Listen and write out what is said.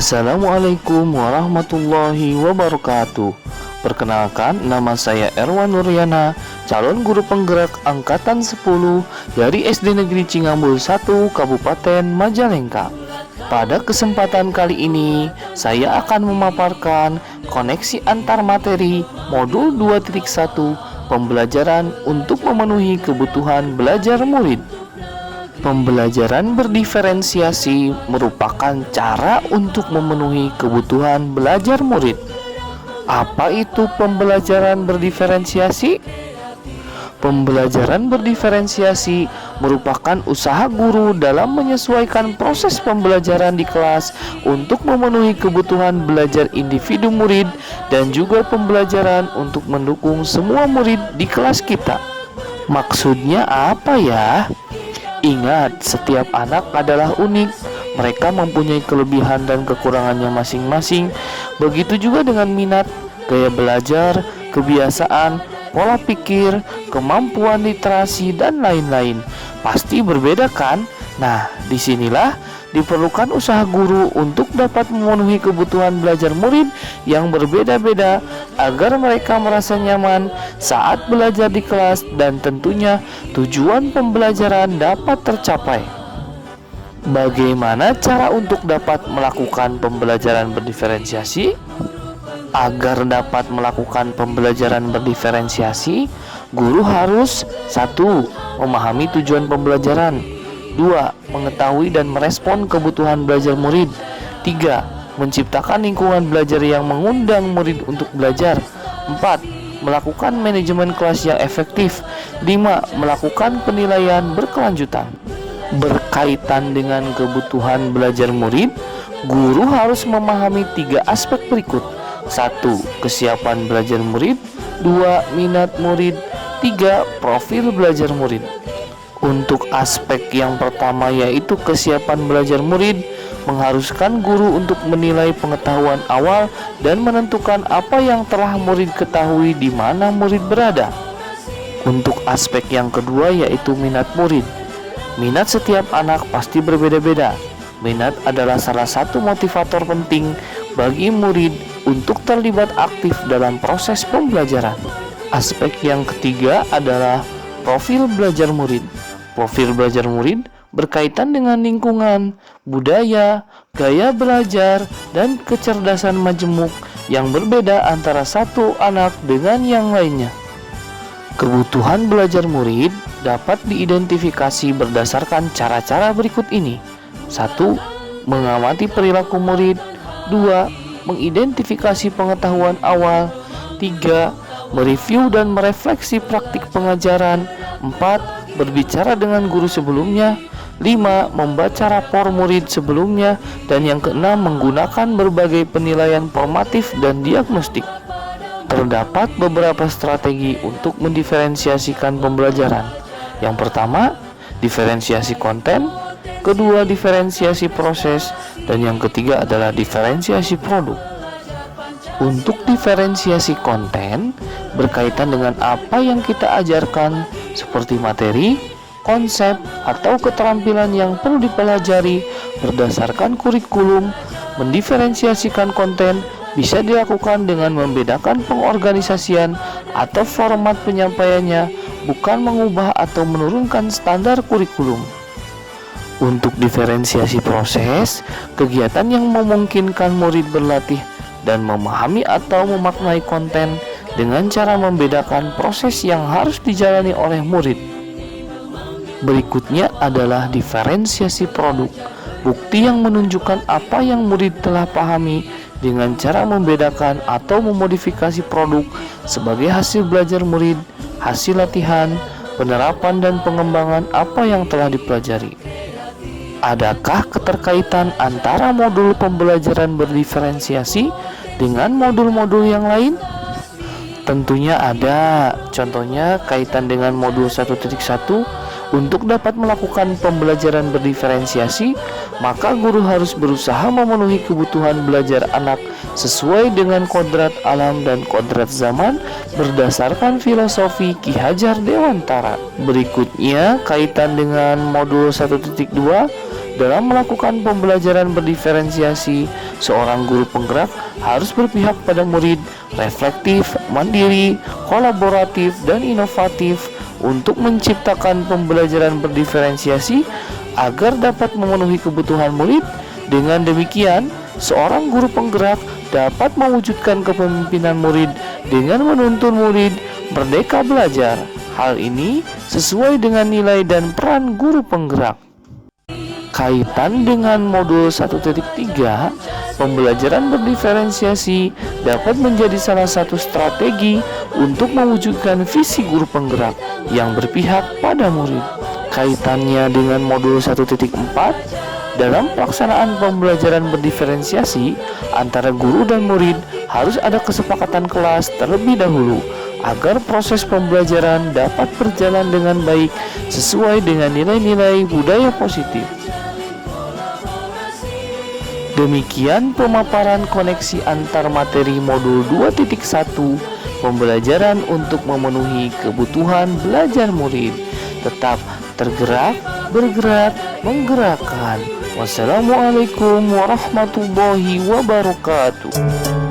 Assalamualaikum warahmatullahi wabarakatuh. Perkenalkan, nama saya Erwan Nuryana, calon guru penggerak angkatan 10 dari SD Negeri Cingambul 1, Kabupaten Majalengka. Pada kesempatan kali ini, saya akan memaparkan koneksi antar materi modul 2.1 pembelajaran untuk memenuhi kebutuhan belajar murid. Pembelajaran berdiferensiasi merupakan cara untuk memenuhi kebutuhan belajar murid. Apa itu pembelajaran berdiferensiasi? Pembelajaran berdiferensiasi merupakan usaha guru dalam menyesuaikan proses pembelajaran di kelas untuk memenuhi kebutuhan belajar individu murid dan juga pembelajaran untuk mendukung semua murid di kelas kita. Maksudnya apa ya? Ingat, setiap anak adalah unik. Mereka mempunyai kelebihan dan kekurangannya masing-masing. Begitu juga dengan minat, gaya belajar, kebiasaan, pola pikir, kemampuan literasi, dan lain-lain. Pasti berbeda kan? Nah, disinilah diperlukan usaha guru untuk dapat memenuhi kebutuhan belajar murid yang berbeda-beda agar mereka merasa nyaman saat belajar di kelas dan tentunya tujuan pembelajaran dapat tercapai. Bagaimana cara untuk dapat melakukan pembelajaran berdiferensiasi? Agar dapat melakukan pembelajaran berdiferensiasi, guru harus 1. Memahami tujuan pembelajaran, 2. Mengetahui dan merespon kebutuhan belajar murid, 3. Menciptakan lingkungan belajar yang mengundang murid untuk belajar, 4. Melakukan manajemen kelas yang efektif, 5. Melakukan penilaian berkelanjutan. Berkaitan dengan kebutuhan belajar murid, guru harus memahami 3 aspek berikut. 1. Kesiapan belajar murid, 2. Minat murid, 3. Profil belajar murid. Untuk aspek yang pertama yaitu kesiapan belajar murid, mengharuskan guru untuk menilai pengetahuan awal dan menentukan apa yang telah murid ketahui di mana murid berada. Untuk aspek yang kedua yaitu minat murid. Minat setiap anak pasti berbeda-beda. Minat adalah salah satu motivator penting bagi murid untuk terlibat aktif dalam proses pembelajaran. Aspek yang ketiga adalah profil belajar murid. Profil belajar murid berkaitan dengan lingkungan, budaya, gaya belajar, dan kecerdasan majemuk yang berbeda antara satu anak dengan yang lainnya. Kebutuhan belajar murid dapat diidentifikasi berdasarkan cara-cara berikut ini. 1. Mengamati perilaku murid. 2. Mengidentifikasi pengetahuan awal. 3. Mereview dan merefleksi praktik pengajaran. 4. Berbicara dengan guru sebelumnya. 5. Membaca rapor murid sebelumnya. Dan yang keenam, menggunakan berbagai penilaian formatif dan diagnostik. Terdapat beberapa strategi untuk mendiferensiasikan pembelajaran. Yang pertama, diferensiasi konten. Kedua, diferensiasi proses. Dan yang ketiga adalah diferensiasi produk. Untuk diferensiasi konten berkaitan dengan apa yang kita ajarkan seperti materi, konsep, atau keterampilan yang perlu dipelajari berdasarkan kurikulum. Mendiferensiasikan konten bisa dilakukan dengan membedakan pengorganisasian atau format penyampaiannya, bukan mengubah atau menurunkan standar kurikulum. Untuk diferensiasi proses, kegiatan yang memungkinkan murid berlatih dan memahami atau memaknai konten dengan cara membedakan proses yang harus dijalani oleh murid. Berikutnya adalah diferensiasi produk, bukti yang menunjukkan apa yang murid telah pahami dengan cara membedakan atau memodifikasi produk sebagai hasil belajar murid, hasil latihan, penerapan dan pengembangan apa yang telah dipelajari. Adakah keterkaitan antara modul pembelajaran berdiferensiasi dengan modul-modul yang lain? Tentunya ada. Contohnya kaitan dengan modul 1.1. Untuk dapat melakukan pembelajaran berdiferensiasi, maka guru harus berusaha memenuhi kebutuhan belajar anak sesuai dengan kodrat alam dan kodrat zaman berdasarkan filosofi Ki Hajar Dewantara. Berikutnya kaitan dengan modul 1.2, Dalam melakukan pembelajaran berdiferensiasi, seorang guru penggerak harus berpihak pada murid, reflektif, mandiri, kolaboratif, dan inovatif untuk menciptakan pembelajaran berdiferensiasi agar dapat memenuhi kebutuhan murid. Dengan demikian, seorang guru penggerak dapat mewujudkan kepemimpinan murid dengan menuntun murid merdeka belajar. Hal ini sesuai dengan nilai dan peran guru penggerak. Kaitan dengan modul 1.3, pembelajaran berdiferensiasi dapat menjadi salah satu strategi untuk mewujudkan visi guru penggerak yang berpihak pada murid. Kaitannya dengan modul 1.4, dalam pelaksanaan pembelajaran berdiferensiasi antara guru dan murid harus ada kesepakatan kelas terlebih dahulu agar proses pembelajaran dapat berjalan dengan baik sesuai dengan nilai-nilai budaya positif. Demikian pemaparan koneksi antar materi modul 2.1 pembelajaran untuk memenuhi kebutuhan belajar murid. Tetap tergerak, bergerak, menggerakkan. Wassalamualaikum warahmatullahi wabarakatuh.